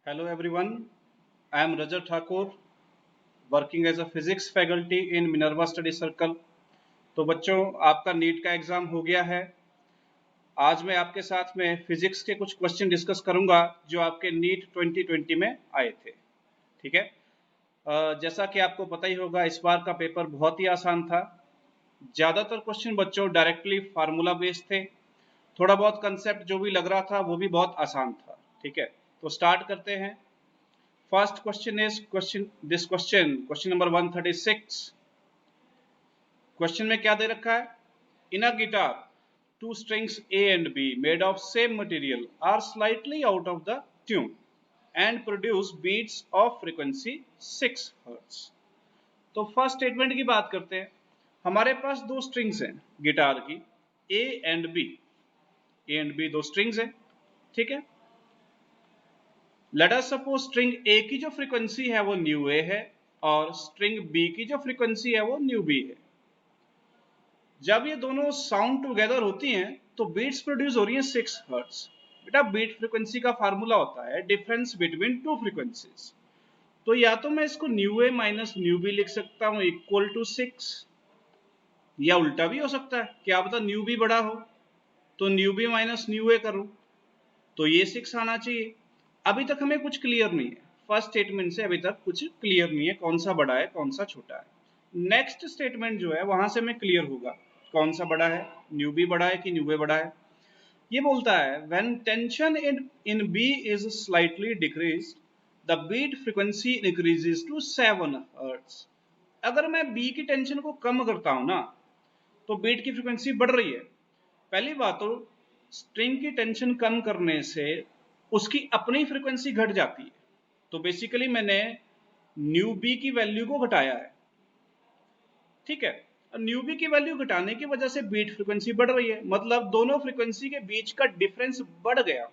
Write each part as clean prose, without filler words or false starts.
Hello everyone, I am Rajat Thakur, working as a physics faculty in Minerva Study Circle। तो बच्चों, आपका NEET का exam हो गया है। आज मैं आपके साथ में फिजिक्स के कुछ क्वेश्चन डिस्कस करूंगा जो आपके नीट 2020 में आए थे। ठीक है। जैसा कि आपको पता ही होगा, इस बार का पेपर बहुत ही आसान था। ज़्यादातर क्वेश्चन बच्चों डायरेक्टली फार्मूला बेस्ड थे। थोड़ा बहुत कंसेप्ट जो भी लग रहा था वो भी बहुत आसान था। ठीक है, तो स्टार्ट करते हैं। First question is question number 136। Question में क्या दे रखा है? In a guitar two strings A and B made of same material are slightly out of the tune and produce beats of frequency 6 Hz। तो first statement की बात करते हैं। हमारे पास दो स्ट्रिंग्स हैं गिटार की, A and B। A and B दो स्ट्रिंग्स हैं। ठीक है। लेट अस सपोज स्ट्रिंग ए की जो फ्रीक्वेंसी है वो न्यू ए है और स्ट्रिंग बी की जो फ्रीक्वेंसी है वो न्यू बी है। जब ये दोनों साउंड टुगेदर होती हैं तो बीट्स प्रोड्यूस हो रही हैं 6 हर्ट्ज। बेटा, बीट फ्रीक्वेंसी का फार्मूला होता है डिफरेंस बिटवीन टू फ्रीक्वेंसीज। तो या तो मैं इसको new A minus nu B लिख सकता हूं इक्वल टू 6, या उल्टा भी हो सकता है, क्या पता न्यू बी बड़ा हो तो न्यू बी माइनस न्यू ए करूं तो ये 6 आना चाहिए। अभी तक हमें कुछ क्लियर नहीं है, फर्स्ट स्टेटमेंट से अभी तक कुछ क्लियर नहीं है कौन सा बड़ा है कौन सा छोटा है। नेक्स्ट स्टेटमेंट जो है वहां से हमें क्लियर होगा कौन सा बड़ा है, न्यू बी बड़ा है कि न्यू ए बड़ा है। ये बोलता है when tension in B is slightly decreased the beat frequency increases to 7 hertz. अगर मैं बी की टेंशन को कम करता हूं ना तो बीट की फ्रीक्वेंसी बढ़ रही है। पहली बात तो स्ट्रिंग की टेंशन कम करने से उसकी अपनी फ्रीक्वेंसी घट जाती है। तो बेसिकली मैंने न्यू बी की वैल्यू को घटाया है। ठीक है। न्यू बी की वैल्यू घटाने की वजह से बीट फ्रीक्वेंसी बढ़ रही है, मतलब दोनों फ्रीक्वेंसी के बीच का डिफरेंस बढ़ गया।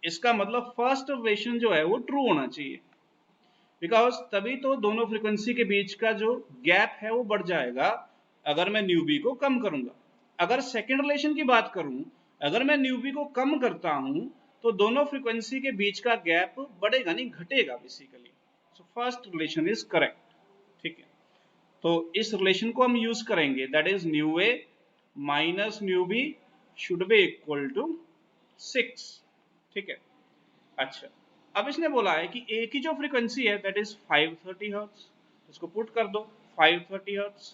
इसका मतलब फर्स्ट रिलेशन जो है वो ट्रू होना चाहिए, बिकॉज तभी तो दोनों फ्रीक्वेंसी के बीच का जो गैप है वो बढ़ जाएगा अगर मैं न्यू बी को कम करूंगा। अगर सेकेंड रिलेशन की बात करूं, अगर मैं न्यू बी को कम करता हूं तो दोनों फ्रीक्वेंसी के बीच का गैप बढ़ेगा नहीं घटेगा basically. So first relation is correct. ठीक है, तो इस रिलेशन को हम यूज करेंगे, that is nu A minus nu B should be equal to 6। ठीक है। अच्छा, अब इसने बोला है कि ए की जो फ्रीक्वेंसी है दैट इज 530 हर्ट्ज। इसको पुट कर दो 530 हर्ट्ज,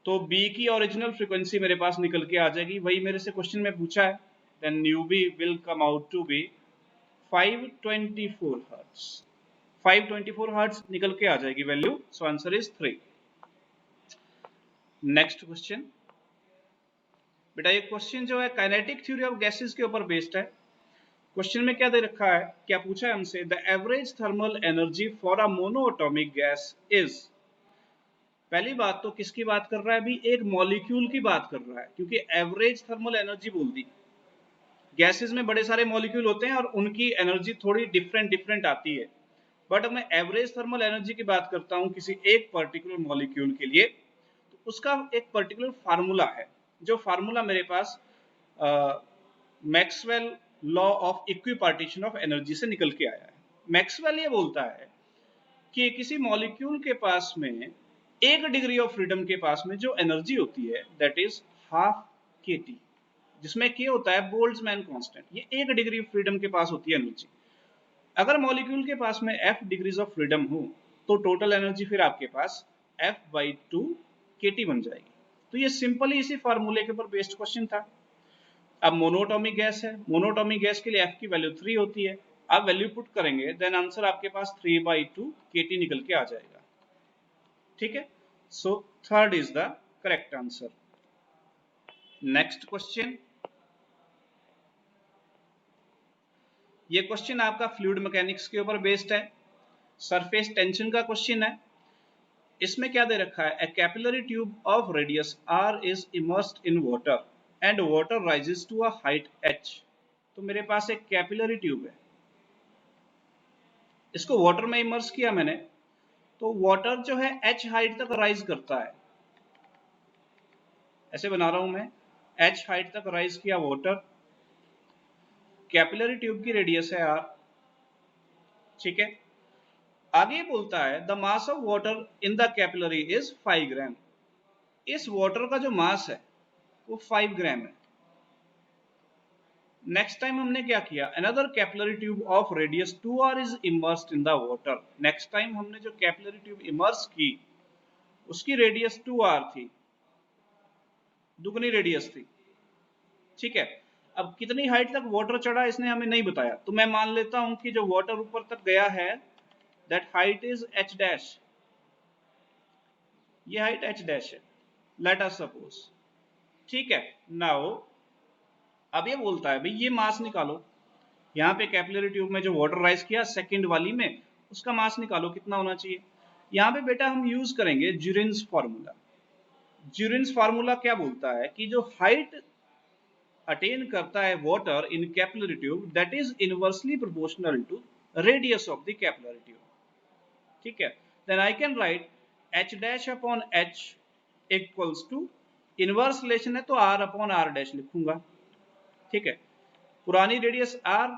तो बी की ओरिजिनल फ्रीक्वेंसी मेरे पास निकल के आ जाएगी, वही मेरे से क्वेश्चन में पूछा है। Then nu B will come out to be 524 hertz. 524 hertz निकल के आ जाएगी value. So answer is 3। Next question. बेटा, ये क्वेश्चन जो है काइनेटिक थ्योरी ऑफ गैसेस के ऊपर बेस्ड है। क्वेश्चन में क्या दे रखा है, क्या पूछा है हमसे, the average thermal energy for a monoatomic gas is. पहली बात तो किसकी बात कर रहा है अभी, एक मॉलिक्यूल की बात कर रहा है, क्योंकि एवरेज थर्मल एनर्जी बोल दी। गैसेस में बड़े सारे मॉलिक्यूल होते हैं और उनकी एनर्जी थोड़ी डिफरेंट डिफरेंट आती है, बट मैं एवरेज थर्मल एनर्जी की बात करता हूं किसी एक पर्टिकुलर मॉलिक्यूल के लिए, तो उसका एक पर्टिकुलर फार्मूला है। जो फार्मूला मेरे पास Maxwell law of equipartition of energy से निकल के आया है। मैक्सवेल ये बोलता है कि किसी मॉलिक्यूल के पास में 1 डिग्री ऑफ फ्रीडम के पास में जो एनर्जी होती है दैट इज हाफ के टी, जिसमें के होता है बोल्ट्जमैन कांस्टेंट। ये 1 डिग्री फ्रीडम के पास होती है एनर्जी। अगर मॉलिक्यूल के पास में f डिग्रीज ऑफ फ्रीडम हो तो टोटल एनर्जी फिर आपके पास f/2 kT बन जाएगी। तो ये सिंपली इसी फार्मूले के ऊपर बेस्ड क्वेश्चन था। अब मोनोटॉमिक गैस है, मोनोटॉमिक गैस के लिए f की वैल्यू 3 होती है। आप वैल्यू पुट करेंगे देन आंसर आपके पास 3/2 kT निकल के आ जाएगा। ठीक है, so third is the correct answer. Next question. ये क्वेश्चन आपका फ्लूइड मैकेनिक्स के ऊपर बेस्ड है, सरफेस टेंशन का क्वेश्चन है। इसमें क्या दे रखा है, a capillary tube of radius r is immersed in water and water rises to a height h। तो मेरे पास एक कैपिलरी ट्यूब है, इसको वाटर में इमर्स किया मैंने, तो वाटर जो है h हाइट तक राइज करता है। ऐसे बना रहा हूं मैं, h हाइट तक राइज किया वाटर, कैपिलरी ट्यूब की रेडियस है r, ठीक है। आगे बोलता है the mass of water in the capillary is 5 ग्राम। इस वाटर का जो मास है वो 5 ग्राम है। नेक्स्ट टाइम हमने क्या किया, another capillary tube of radius 2r is immersed in the water. Next time हमने जो कैपिलरी ट्यूब इमर्स की उसकी रेडियस 2r थी, दुगनी रेडियस थी। ठीक है। अब कितनी हाइट तक वाटर चढ़ा इसने हमें नहीं बताया, तो मैं मान लेता हूं कि जो वाटर ऊपर तक गया है that height is h dash. ये हाइट h डैश है, लेट अस सपोज। ठीक है। नाउ अब ये बोलता है भाई ये मास निकालो। यहाँ पे कैपिलरी ट्यूब में जो वाटर राइज किया सेकंड वाली में, उसका मास निकालो कितना होना चाहिए। यहाँ पे बेटा हम यूज करेंगे ज्यूरिन्स फार्मूला। ज्यूरिन्स फार्मूला क्या बोलता है कि जो हाइट अटेन करता है water in capillary tube that is inversely proportional to radius of the capillary tube. ठीक है। Then I can write h dash upon h equals to, inverse relation है तो r अपॉन r डैश लिखूंगा। ठीक है। पुरानी रेडियस r,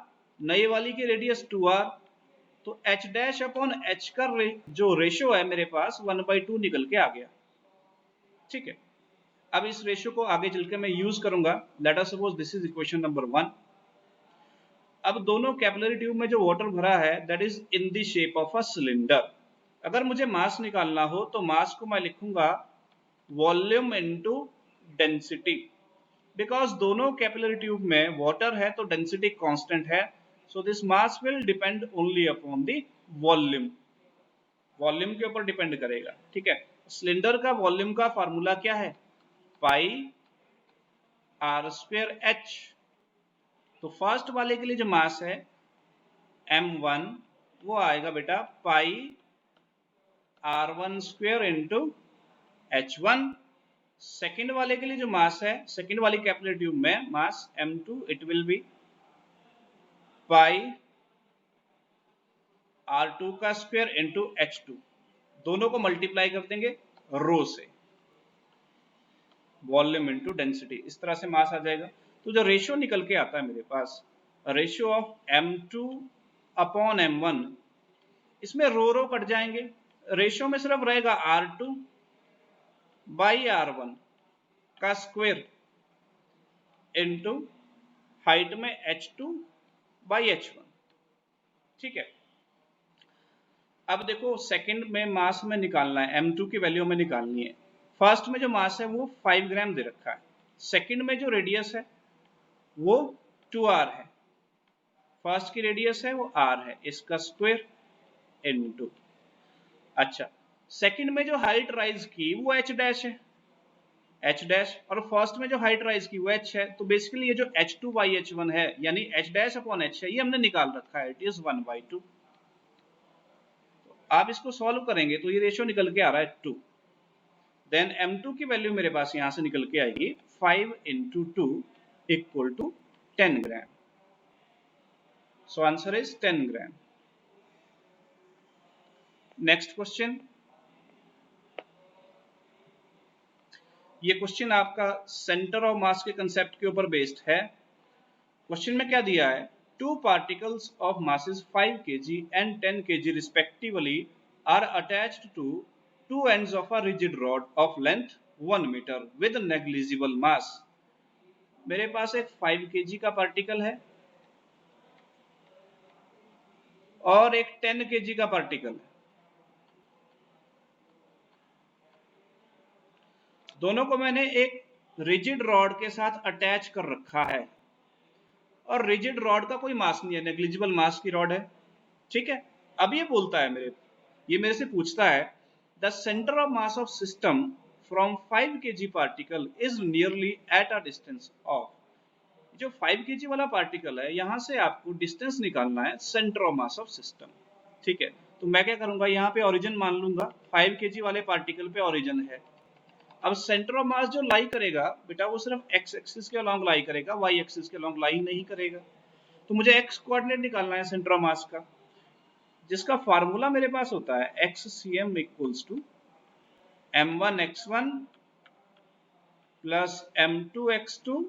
नई वाली की रेडियस 2r, तो h डैश अपॉन h का जो रेशियो है मेरे पास 1/2 निकल के आ गया। ठीक है। अब इस रेशियो को आगे चल के मैं यूज करूंगा। Let us suppose this is equation number 1। अब दोनों कैपिलरी ट्यूब में जो वाटर भरा है that is in the shape of a cylinder. अगर मुझे मास निकालना हो तो मास को मैं लिखूंगा वॉल्यूम इनटू डेंसिटी। बिकॉज दोनों कैपिलरी ट्यूब में वाटर है तो डेंसिटी कांस्टेंट है, so this mass will depend only upon the volume. Volume के ऊपर डिपेंड करेगा। ठीक है। सिलेंडर का वॉल्यूम का फार्मूला क्या है, पाई आर स्क्वायर एच। तो फर्स्ट वाले के लिए जो मास है m1 वो आएगा बेटा पाई r1 square into h1। Second वाले के लिए जो मास है, सेकेंड वाली कैपिलरी ट्यूब में मास m2, it will B pi r2 का स्क्वायर इंटू h2। दोनों को मल्टीप्लाई कर देंगे रो से, वॉल्यूम इंटू डेंसिटी, इस तरह से मास आ जाएगा। तो जो रेशियो निकल के आता है मेरे पास, ratio of m2 upon m1, इसमें रो रो कट जाएंगे, रेशियो में सिर्फ रहेगा r2 बाई r1 का स्क्वायर इंटू हाइट में h2 बाई h1। ठीक है। अब देखो सेकंड में मास में निकालना है, m2 की वैल्यू में निकालनी है। फर्स्ट में जो मास है वो 5 ग्राम दे रखा है, सेकंड में जो रेडियस है वो 2r है, फर्स्ट की रेडियस है वो r है, इसका स्क्वायर इनटू, अच्छा सेकंड में जो हाइट राइज की वो h डैश है, h डैश, और फर्स्ट में जो हाइट राइज की वो h है। तो बेसिकली ये जो h2 बाई h1 है यानी h डैश अपॉन h है, ये हमने निकाल रखा है, इट इज 1/2। आप इसको सॉल्व करेंगे तो ये रेशियो निकल के आ रहा है 2। देन m2 की वैल्यू मेरे पास यहां से निकल के आएगी 5 into 2 equal to 10 gram. So answer is 10 gram. Next question. ये क्वेश्चन आपका सेंटर ऑफ मास के कंसेप्ट के ऊपर बेस्ड है। क्वेश्चन में क्या दिया है, two particles of masses 5 kg and 10 kg respectively are attached to two ends of a rigid rod of length 1 meter with negligible mass। मेरे पास एक 5 kg का पार्टिकल है और एक 10 kg का पार्टिकल है। दोनों को मैंने एक रिजिड रॉड के साथ अटैच कर रखा है और रिजिड रॉड का कोई मास नहीं है, नेग्लिजिबल मास की रॉड है। ठीक है। अब ये बोलता है ये मेरे से पूछता है the centre of mass of system from 5 kg particle is nearly at a distance of. जो 5 kg वाला पार्टिकल है यहां से आपको डिस्टेंस निकालना है centre of mass of system. ठीक है। तो मैं क्या करूंगा, यहाँ पे ओरिजिन मान लूंगा, 5 kg वाले पार्टिकल पे ओरिजिन है। अब सेंटर ऑफ मास जो लाई करेगा बेटा वो सिर्फ एक्स एक्सिस के अलॉन्ग लाई करेगा, वाई एक्सिस के अलॉन्ग लाई नहीं करेगा। तो मुझे एक्स कोऑर्डिनेट निकालना है सेंटर ऑफ मास का, जिसका फार्मूला मेरे पास होता है XCM equals to m1x1 plus m2x2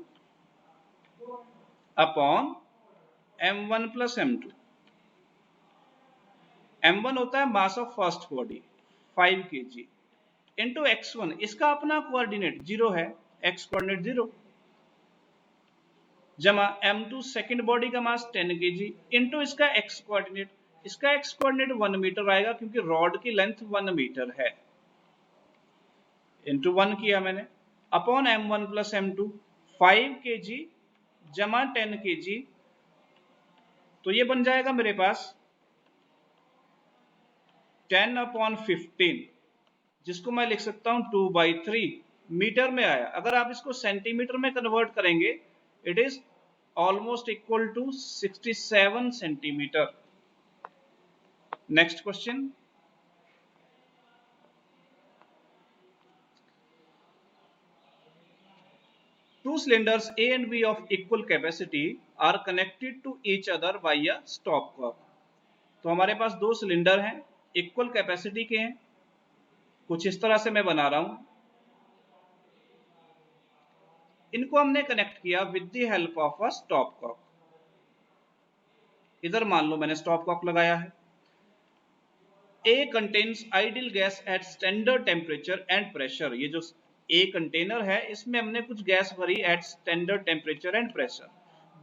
upon m1 plus m2। m1 होता है mass of first body 5 kg into x1, इसका अपना कोऑर्डिनेट 0 है, x कोऑर्डिनेट 0, जमा m2 सेकेंड बॉडी का मास 10 kg इंटू इसका x कोऑर्डिनेट, इसका x कोऑर्डिनेट 1 मीटर आएगा क्योंकि रॉड की लेंथ 1 मीटर है, इंटू 1 किया मैंने, upon m1 plus m2 5 kg जमा 10 kg, तो ये बन जाएगा मेरे पास 10/15, जिसको मैं लिख सकता हूं 2/3 मीटर में आया। अगर आप इसको सेंटीमीटर में कन्वर्ट करेंगे it is almost equal to 67 centimetre. Next question, two cylinders A and B of equal capacity are connected to each other by a stopcock। तो हमारे पास दो सिलेंडर हैं, इक्वल कैपेसिटी के हैं, कुछ इस तरह से मैं बना रहा हूं, इनको हमने कनेक्ट किया with the help of a stopcock. इधर मान लो मैंने स्टॉपकॉक लगाया है। A contains ideal gas at standard temperature and pressure, ये जो A कंटेनर है इसमें हमने कुछ गैस भरी at standard temperature and pressure.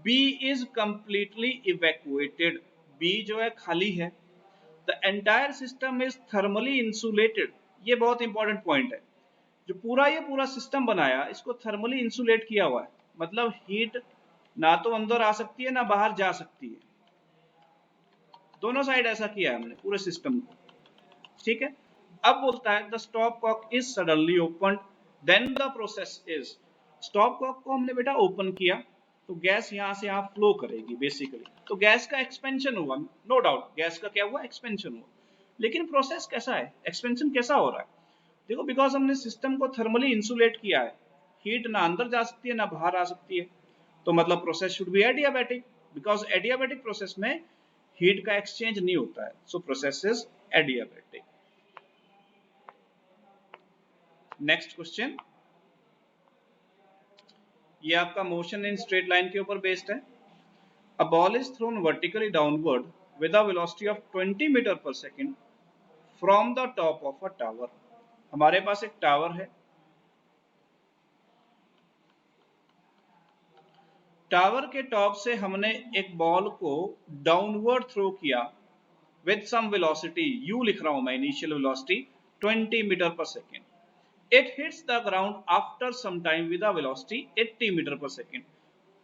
B is completely evacuated, B जो है खाली है। The entire system is thermally insulated, ये बहुत इंपॉर्टेंट पॉइंट है, जो ये पूरा सिस्टम बनाया इसको थर्मली इंसुलेट किया हुआ है, मतलब हीट ना तो अंदर आ सकती है ना बाहर जा सकती है, दोनों साइड ऐसा किया है हमने पूरे सिस्टम को, ठीक है। अब बोलता है the stop cock is suddenly open then the process is, stop cock को हमने बेटा ओपन किया तो गैस यहां से यहां फ्लो करेगी बेसिकली, तो गैस का एक्सपेंशन हुआ, नो डाउट गैस का क्या हुआ, एक्सपेंशन हुआ, लेकिन प्रोसेस कैसा है, एक्सपेंशन कैसा हो रहा है, देखो बिकॉज हमने सिस्टम को थर्मली इंसुलेट किया है, हीट ना अंदर जा सकती है ना बाहर आ सकती है, तो मतलब process should be adiabatic, because adiabatic process में हीट का एक्सचेंज नहीं होता है, so process is adiabatic. Next question, ये आपका मोशन इन स्ट्रेट लाइन के ऊपर बेस्ड है। A ball is thrown vertically downward with a velocity of 20 metre per second from the top of a tower. हमारे पास एक टावर है, tower के टॉप से हमने एक बॉल को डाउनवर्ड थ्रो किया विद सम वेलोसिटी, यू लिख रहा हूं मैं, initial velocity 20 metre per second, it hits the ground after some time with a velocity 80 metre per second.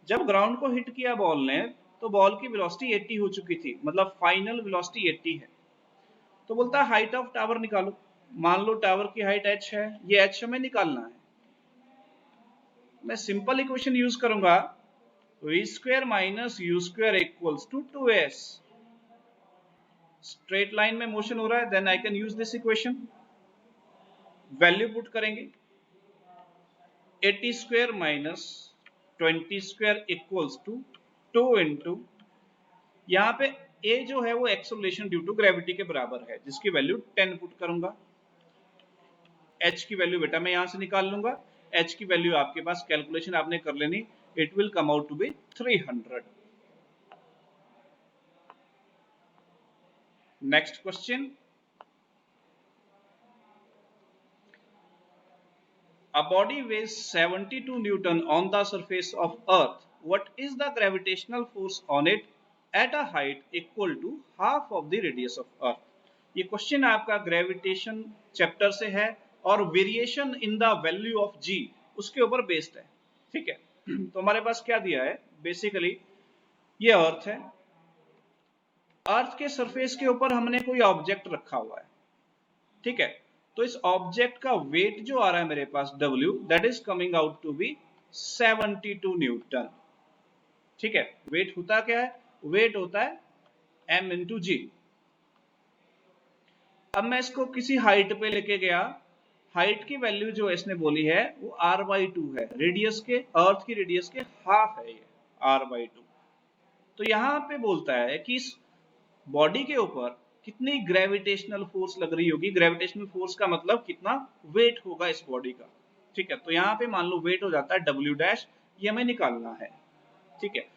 जब ग्राउंड को हिट किया बॉल ने तो बॉल की वेलोसिटी 80 हो चुकी थी, मतलब फाइनल वेलोसिटी 80 है। तो बोलता है हाइट ऑफ टावर निकालो, मान लो टावर की हाइट h है, ये h हमें निकालना है, मैं सिंपल इक्वेशन यूज करूंगा, v square minus u square equals to 2s, straight line में मोशन हो रहा है, then I can use this equation, value put करेंगे 80 square minus 20 square equals to 2 into, यहाँ पे a जो है वो एक्सेलरेशन ड्यू टू ग्रेविटी के बराबर है, जिसकी वैल्यू 10 पुट करूंगा, h की वैल्यू बेटा मैं यहां से निकाल लूंगा, h की वैल्यू आपके पास कैलकुलेशन आपने कर लेनी, it will come out to be 300। Next question, a body weighs 72 Newton on the surface of Earth. What is the gravitational force on it at a height equal to half of the radius of Earth? ये question आपका gravitation chapter से है और variation in the value of g उसके ऊपर based है, ठीक है। तो हमारे पास क्या दिया है, बेसिकली ये अर्थ है, अर्थ के सरफेस के ऊपर हमने कोई ऑब्जेक्ट रखा हुआ है, ठीक है, तो इस ऑब्जेक्ट का वेट जो आ रहा है मेरे पास W, that is coming out to be 72 newton, ठीक है। वेट होता क्या है, वेट होता है m इंटू जी। अब मैं इसको किसी हाइट पे लेके गया, हाइट की वैल्यू जो इसने बोली है वो r/2 है, रेडियस के, अर्थ की रेडियस के हाफ है ये r/2। तो यहां पे बोलता है कि इस बॉडी के ऊपर कितनी ग्रेविटेशनल फोर्स लग रही होगी, ग्रेविटेशनल फोर्स का मतलब कितना वेट होगा इस बॉडी का, ठीक है। तो यहाँ पे मान लो वेट हो जाता है W डैश, ये हमें निकालना है, ठीक है।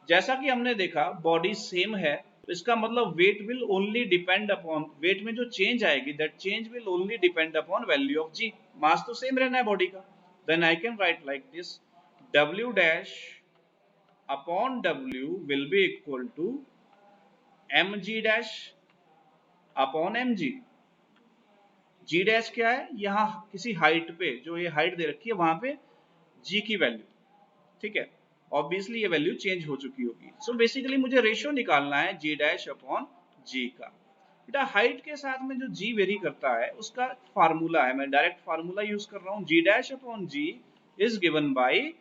जैसा कि हमने देखा बॉडी सेम है तो इसका मतलब weight will only depend upon, weight में जो चेंज आएगी that change will only depend upon value of g. Mass तो सेम रहना है बॉडी का। Then I can write like this, W dash upon W will be equal to mg dash upon mg। G dash क्या है, यहाँ किसी height पे, जो ये हाइट दे रखी है वहां पे जी की वैल्यू, ठीक है। ऑब्वियसली ये वैल्यू चेंज हो चुकी होगी। सो बेसिकली मुझे रेशियो निकालना है जी डैश अपॉन जी का। बेटा हाइट के साथ में जो जी वेरी करता है उसका फार्मूला है, मैं डायरेक्ट फार्मूला यूज कर रहा हूं, g dash upon g is given by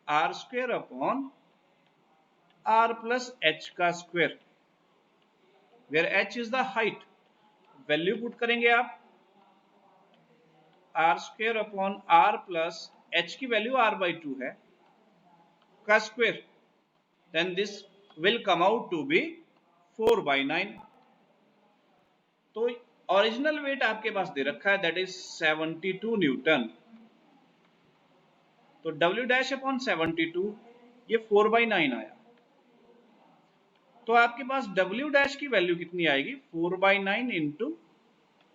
R square upon R plus H का square, where H is the height. Value put करेंगे आप, R square upon R plus H की value R by 2 है का square, then this will come out to be 4/9। तो original weight आपके पास दे रखा है दैट इज 72 न्यूटन। तो W डैश अपॉन 72 ये 4/9 आया। तो आपके पास W डैश की वैल्यू कितनी आएगी, 4/9 into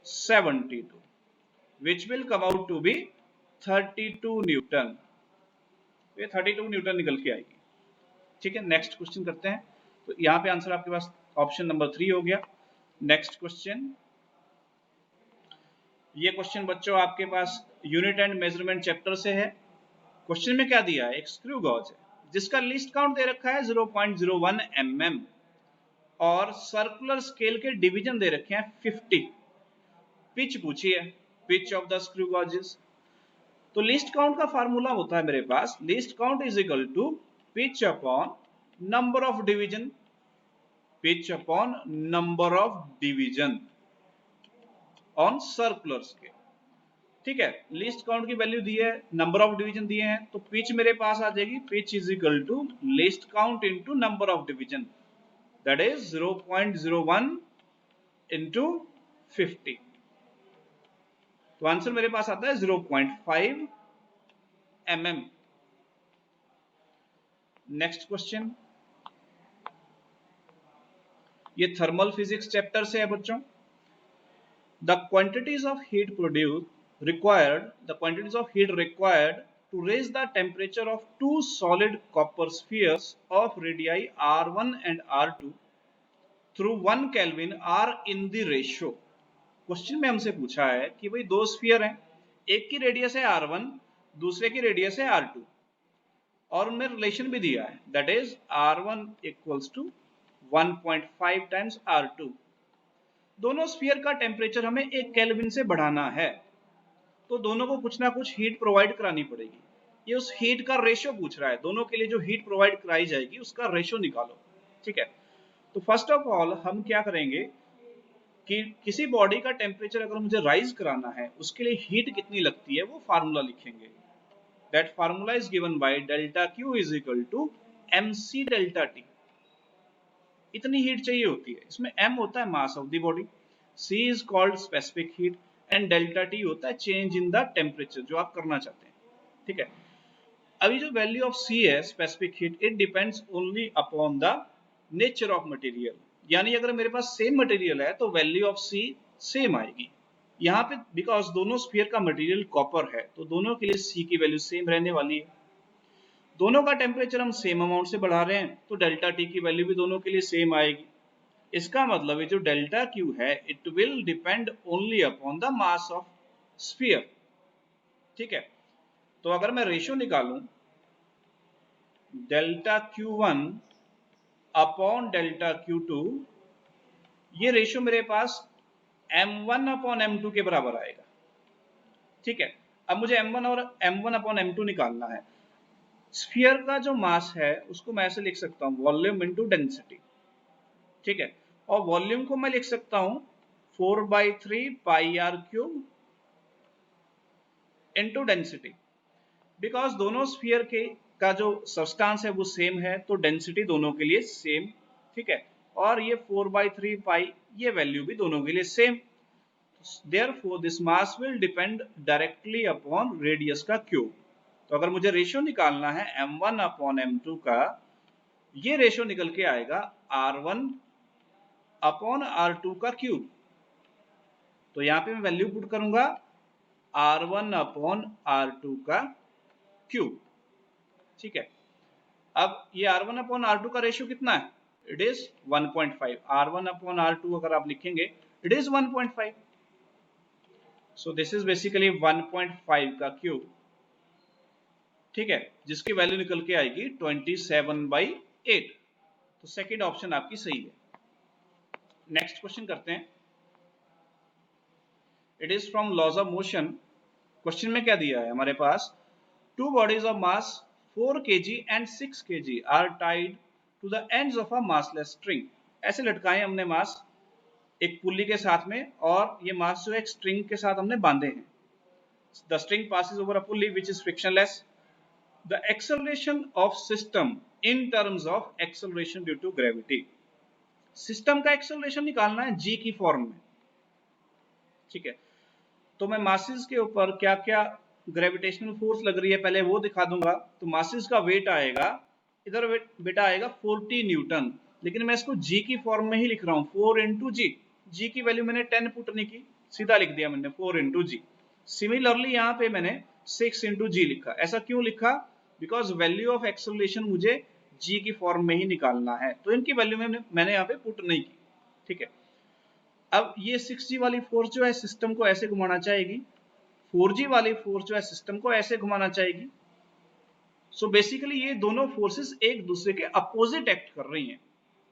72 which will come out to be 32 newton. ये 32 न्यूटन निकल के आएगी। ठीक है, नेक्स्ट क्वेश्चन करते हैं। तो यहां पे आंसर आपके पास ऑप्शन नंबर 3 हो गया। नेक्स्ट क्वेश्चन, ये क्वेश्चन बच्चों आपके पास यूनिट एंड मेजरमेंट चैप्टर से है। क्वेश्चन में क्या दिया है, एक स्क्रू गॉज है जिसका लिस्ट काउंट दे रखा है 0.01 mm और सर्कुलर स्केल के डिवीजन दे रखे हैं 50। पिच पूछी है, pitch of the screw gauges. तो लिस्ट काउंट का फार्मूला होता है मेरे पास, least count is equal to pitch upon number of division, pitch upon number of division on circular scale. ठीक है, लिस्ट काउंट की वैल्यू दी है, नंबर ऑफ डिवीजन दिए हैं, तो पिच मेरे पास आ जाएगी, pitch is equal to least count into number of division, that is 0.01 into 50। तो आंसर मेरे पास आता है 0.5 mm। नेक्स्ट क्वेश्चन, ये थर्मल फिजिक्स चैप्टर से है बच्चों। The quantities of heat produced required, the quantities of heat required to raise the temperature of two solid copper spheres of radii R1 and R2 through 1 Kelvin are in the ratio। Question में हमसे पूछा है कि भाई दो sphere हैं, एक की रेडियस है R1, दूसरे की रेडियस है R2 और उनमें रिलेशन भी दिया है that is R1 equals to 1.5 times R2। दोनों स्फीयर का टेम्परेचर हमें 1 केल्विन से बढ़ाना है, तो दोनों को कुछ ना कुछ हीट प्रोवाइड करानी पड़ेगी। ये उस हीट का रेशियो पूछ रहा है, दोनों के लिए जो हीट प्रोवाइड कराई जाएगी उसका रेशियो निकालो। ठीक है, तो फर्स्ट ऑफ ऑल हम क्या करेंगे कि किसी बॉडी का टेम्परेचर अगर मुझे राइज कराना है उसके लिए हीट कितनी लगती है वो फार्मूला लिखेंगे। That formula is given by delta Q is equal to mc delta T. इतनी हीट चाहिए होती है, इसमें m होता है mass of the body, c is called specific heat and delta T होता है चेंज इन द टेम्परेचर जो आप करना चाहते हैं। ठीक है, अभी जो वैल्यू ऑफ c है specific heat, it depends only upon the nature of material. यानी अगर मेरे पास सेम मटेरियल है तो वैल्यू ऑफ c सेम आएगी। यहाँ पे बिकॉज दोनों स्फीयर का मटेरियल कॉपर है तो दोनों के लिए c की वैल्यू सेम रहने वाली है। दोनों का टेम्परेचर हम सेम अमाउंट से बढ़ा रहे हैं तो डेल्टा टी की वैल्यू भी दोनों के लिए सेम आएगी। इसका मतलब है जो डेल्टा क्यू है it will depend only upon the mass of sphere. ठीक है, तो अगर मैं रेशियो निकालूं delta Q1 upon delta Q2, ये रेशियो मेरे पास M1 अपॉन M2 के बराबर आएगा। ठीक है, अब मुझे M1 और M1 अपॉन M2 निकालना है। स्फीयर का जो मास है उसको मैं ऐसे लिख सकता हूं वॉल्यूम इंटू डेंसिटी। ठीक है, और वॉल्यूम को मैं लिख सकता हूं 4/3 pi R cube into density. Because दोनों स्फीयर के का जो सब्सटेंस है वो सेम है तो डेंसिटी दोनों के लिए सेम। ठीक है, और ये 4/3 पाई ये वैल्यू भी दोनों के लिए same. Therefore this mass will depend directly upon radius का क्यूब। तो अगर मुझे रेशियो निकालना है m1 अपॉन m2 का, ये रेशियो निकल के आएगा R1 अपॉन R2 का क्यूब। तो यहां पे मैं वैल्यू पुट करूंगा R1 अपॉन R2 का क्यूब। ठीक है, अब ये R1 अपॉन R2 का रेशियो कितना है? It is 1.5। R1 upon R2 अगर आप लिखेंगे it is 1.5। So this is basically 1.5 का क्यूब। ठीक है, जिसकी वैल्यू निकल के आएगी 27/8। तो सेकेंड ऑप्शन आपकी सही है। नेक्स्ट क्वेश्चन करते हैं। It is from laws of motion. Question में क्या दिया है हमारे पास? Two bodies of mass 4 kg and 6 kg are tied to the ends of a massless string. ऐसे लटकाए हमने मास एक पुल्ली के साथ में, और ये मास जो एक स्ट्रिंग के साथ हमने बांधे हैं। The string passes over a pulley which is frictionless. The acceleration of system in terms of acceleration due to gravity. System का एक्सेलरेशन निकालना है जी की फॉर्म में। ठीक है, तो मैं मासेस के ऊपर क्या क्या ग्रेविटेशनल फोर्स लग रही है पहले वो दिखा दूंगा। तो मासेस का वेट आएगा, इधर बेटा आएगा 40 न्यूटन, लेकिन मैं इसको जी की फॉर्म में ही लिख रहा हूँ, 4 इंटू जी। जी की वैल्यू मैंने 10 पुट नहीं की, सीधा लिख दिया मैंने 4 इंटू जी। सिमिलरली यहाँ पे मैंने 6 इंटू जी लिखा। ऐसा क्यों लिखा? बिकॉज वैल्यू ऑफ एक्सेलरेशन मुझे जी की फॉर्म में ही निकालना है, तो इनकी वैल्यू मैंने यहाँ पे पुट नहीं की। ठीक है, अब ये 6G वाली फोर्स जो है सिस्टम को ऐसे घुमाना चाहेगी, 4G वाली फोर्स जो है सिस्टम को ऐसे घुमाना चाहेगी। सो बेसिकली ये दोनों फोर्सेस एक दूसरे के अपोजिट एक्ट कर रही हैं।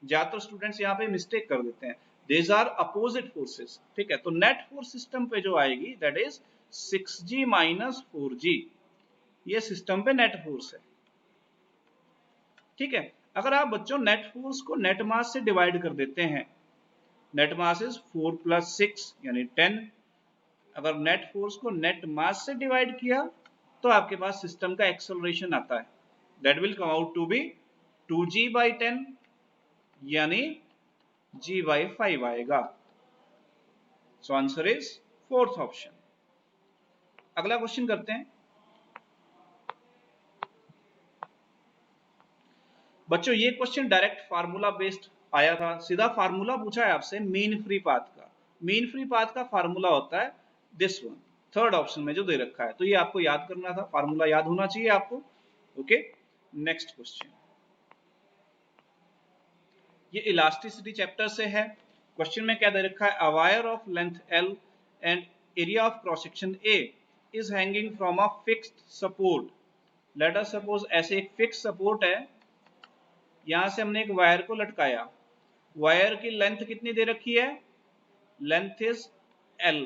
ज्यादातर स्टूडेंट्स यहाँ पे मिस्टेक कर देते हैं, देज आर अपोजिट फोर्सेस। ठीक है, तो नेट फोर्स सिस्टम पे जो आएगी that is 6G minus 4G। ये सिस्टम पे नेट फोर्स है। ठीक है, अगर आप बच्चों नेट फोर्स को नेट मास से डिवाइड कर देते हैं, नेट मास इज 4 + 6 यानी 10। अगर नेट फोर्स को नेट मास से डिवाइड किया तो आपके पास सिस्टम का एक्सेलरेशन आता है, that will come out to be 2G/10 यानी G/5 आएगा। So answer is fourth option. अगला क्वेश्चन करते हैं। बच्चों ये क्वेश्चन डायरेक्ट फार्मूला बेस्ड आया था, सीधा फार्मूला पूछा है आपसे मीन फ्री पाथ का। मीन फ्री पाथ का फार्मूला होता है दिस वन, थर्ड ऑप्शन में जो दे रखा है। तो ये आपको याद करना था, फार्मूला याद होना चाहिए आपको। Okay, next question. ये इलास्टिसिटी चैप्टर से है। क्वेश्चन में क्या दे रखा है? A wire of length L and area of cross section A is hanging from a fixed support. Let us suppose ऐसे एक फिक्स सपोर्ट है, यहां से हमने एक वायर को लटकाया। वायर की लेंथ कितनी दे रखी है? Length is L।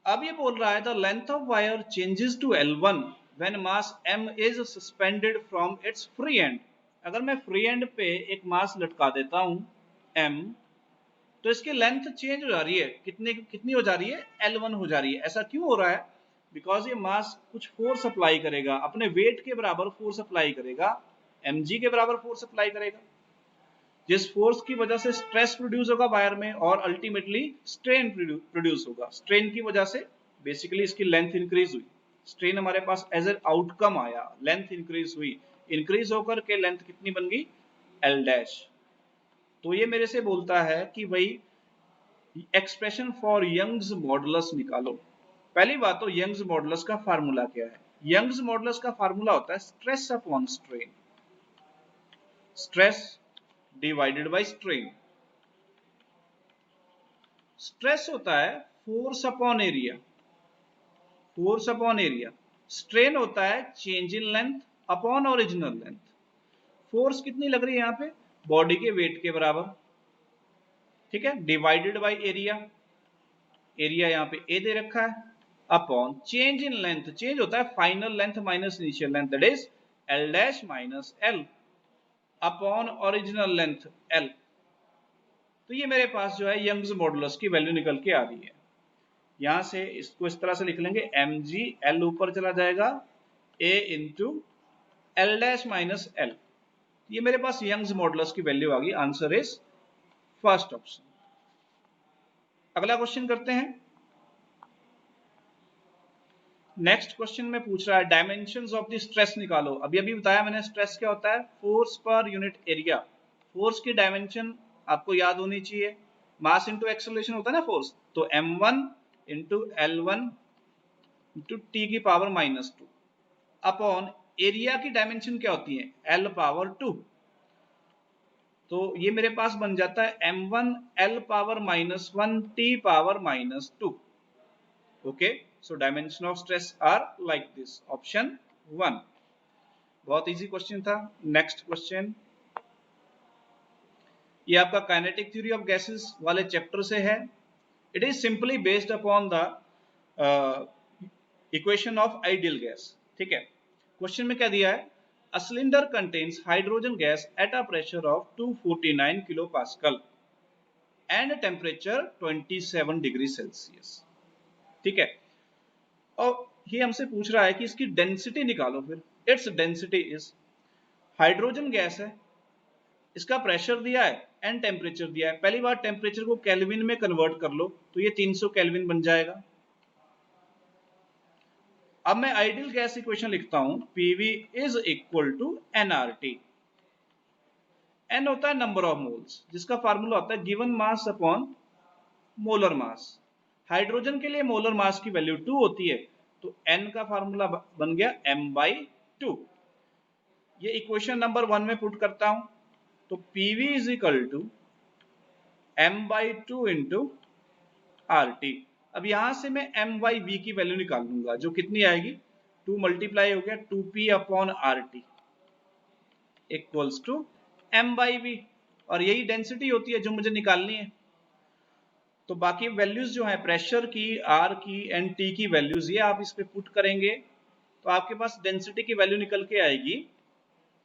अब ये बोल रहा है the length of wire changes to L1 when mass M is suspended from its free end. अगर मैं फ्री एंड पे एक मास लटका देता हूं M, तो इसकी लेंथ चेंज हो जा रही है। कितनी हो जा रही है? L1 हो जा रही है। ऐसा क्यों हो रहा है? बिकॉज ये मास कुछ फोर्स अप्लाई करेगा, अपने वेट के बराबर फोर्स अप्लाई करेगा, mg के बराबर फोर्स अप्लाई करेगा, जिस फोर्स की वजह से स्ट्रेस प्रोड्यूस होगा वायर में और अल्टीमेटली स्ट्रेन प्रोड्यूस होगा। स्ट्रेन की वजह से बेसिकली इसकी लेंथ इंक्रीज हुई। स्ट्रेन हमारे पास एज ए आउटकम आया, लेंथ इंक्रीज हुई, इंक्रीज होकर के लेंथ कितनी बन गई? L'। तो ये मेरे से बोलता है कि भाई एक्सप्रेशन फॉर यंग्स मॉडुलस निकालो। पहली बात तो यंग्स मॉडुलस का फार्मूला क्या है? यंग्स मॉडुलस का फार्मूला होता है stress upon strain, stress divided by strain. Stress होता है force upon area, force upon area. Strain होता है change in length upon original length. Force कितनी लग रही है यहाँ पे? बॉडी के वेट के बराबर। ठीक है, डिवाइडेड बाय एरिया, एरिया यहाँ पे ए दे रखा है, upon change in length. Change होता है final length minus initial length, that is L' minus L upon original length L। तो ये मेरे पास जो है यंग्स मॉडुलस की वैल्यू निकल के आ रही है। यहां से इसको इस तरह से लिख लेंगे, mg, L ऊपर चला जाएगा, a into L' minus L। ये मेरे पास यंग्स मॉडुलस की वैल्यू आ गई। Answer is first option. अगला क्वेश्चन करते हैं। नेक्स्ट क्वेश्चन में पूछ रहा है डायमेंशंस ऑफ द स्ट्रेस निकालो। अभी अभी बताया मैंने स्ट्रेस क्या होता है? Force per unit area. Force की डायमेंशन आपको याद होनी चाहिए, मास इंटू एक्सेलरेशन होता है ना फोर्स, तो m1 into L1 into T की पावर -2 अपॉन एरिया की डायमेंशन क्या होती है, L पावर 2, तो ये मेरे पास बन जाता है m1 L power -1 T power -2. Okay, so dimension of stress are like this, option 1. बहुत इजी क्वेश्चन था. नेक्स्ट क्वेश्चन, ये आपका काइनेटिक थ्योरी ऑफ गैसेस वाले चैप्टर से है. It is simply based upon the equation of ideal gas. ठीक है, question में क्या दिया है, a cylinder contains hydrogen gas at a pressure of 249 kilopascal and temperature 27 degree Celsius. ठीक है, और ये हमसे पूछ रहा है कि इसकी डेंसिटी निकालो. फिर its density is, hydrogen gas है, इसका प्रेशर दिया है एंड टेम्परेचर दिया है. पहली बार टेम्परेचर को केल्विन में कन्वर्ट कर लो तो ये 300 केल्विन बन जाएगा. अब मैं आइडियल गैस इक्वेशन लिखता हूं, PV is equal to nRT. n होता है नंबर ऑफ मोल्स, जिसका फार्मूला होता है given mass upon molar mass. Hydrogen के लिए मोलर मास की वैल्यू 2 होती है, तो n का फार्मूला बन गया m/2. ये इक्वेशन नंबर 1 में पुट करता हूं, तो PV is equal to m/2 into RT. अब यहां से मैं m/v की वैल्यू निकाल लूंगा, जो कितनी आएगी, 2 मल्टीप्लाई हो गया 2p upon RT equals to m/v, और यही डेंसिटी होती है जो मुझे निकालनी है. तो बाकी वैल्यूज जो है प्रेशर की, R की एंड T की वैल्यूज, ये आप इस पे पुट करेंगे तो आपके पास डेंसिटी की वैल्यू निकल के आएगी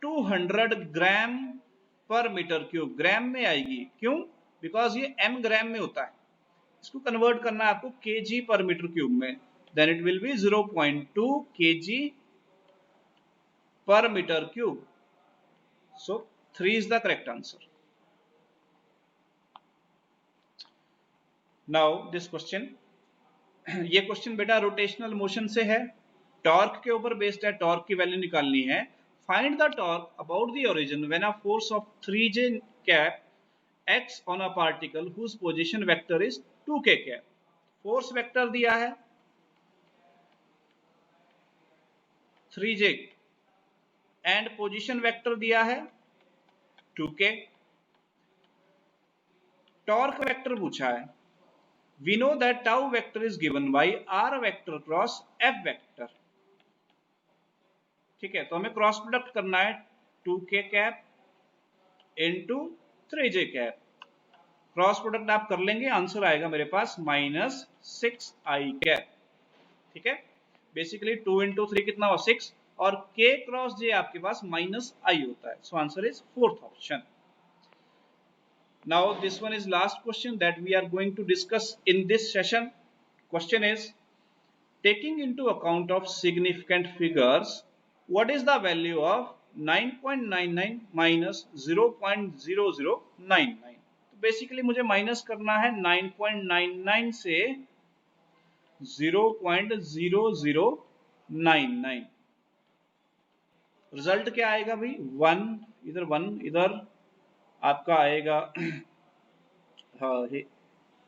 200 ग्राम पर मीटर क्यूब. ग्राम में आएगी, क्यों, बिकॉज ये m ग्राम में होता है. इसको कन्वर्ट करना है आपको kg पर मीटर क्यूब में, then it will be 0.2 kg per metre cube. So 3 is the correct answer. Now this question, ये क्वेश्चन बेटा रोटेशनल मोशन से है, टॉर्क के ऊपर बेस्ड है, टॉर्क की वैल्यू निकालनी है. Find the torque about the origin when a force of 3j cap acts on a particle whose position vector is 2k cap. Force vector दिया है 3j एंड पोजीशन वेक्टर दिया है 2k. Torque vector पूछा है. we know that tau vector is given by r vector cross f vector. ठीक है, तो हमें क्रॉस प्रोडक्ट करना है 2k cap into 3j cap. Cross product आप कर लेंगे, आंसर आएगा मेरे पास -6i कैप. ठीक है, बेसिकली 2 इंटू 3 कितना हुआ 6, और k क्रॉस j आपके पास -i होता है. So answer is fourth option. Now this one is last question that we are going to discuss in this session. Question is, taking into account of significant figures, what is the value of 9.99 minus 0.0099. Basically मुझे minus करना है 9.99 से 0.0099. Result क्या आएगा भाई, 1 इधर 1 इधर आपका आएगा,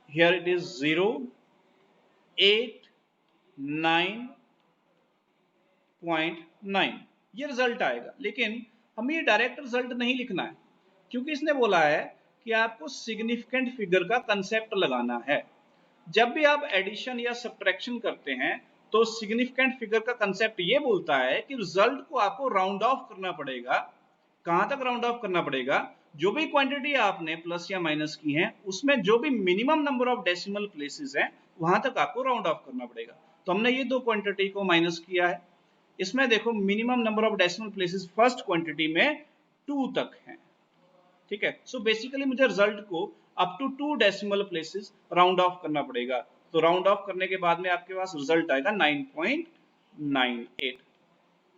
हियर इट इज 0.89.9. ये रिजल्ट आएगा. लेकिन हमें ये डायरेक्ट रिजल्ट नहीं लिखना है, क्योंकि इसने बोला है कि आपको सिग्निफिकेंट फिगर का कंसेप्ट लगाना है. जब भी आप एडिशन या सब्ट्रैक्शन करते हैं तो सिग्निफिकेंट फिगर का कंसेप्ट ये बोलता है कि रिजल्ट को आपको राउंड ऑफ करना पड़ेगा. कहां तक राउंड ऑफ करना पड़ेगा, जो भी क्वांटिटी आपने प्लस या माइनस की है उसमें जो भी minimum number of decimal places हैं वहां तक आपको राउंड ऑफ करना पड़ेगा. तो हमने ये दो क्वांटिटी को माइनस किया है. इसमें देखो minimum number of decimal places first quantity में 2 तक हैं. ठीक है, सो बेसिकली मुझे रिजल्ट को up to 2 decimal places round off करना पड़ेगा. तो राउंड ऑफ करने के बाद में आपके पास रिजल्ट आएगा 9.98.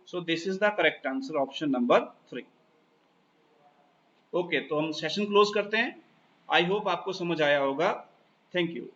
So this is the correct answer, option number 3. Okay, तो हम सेशन क्लोज करते हैं. आई होप आपको समझ आया होगा. Thank you.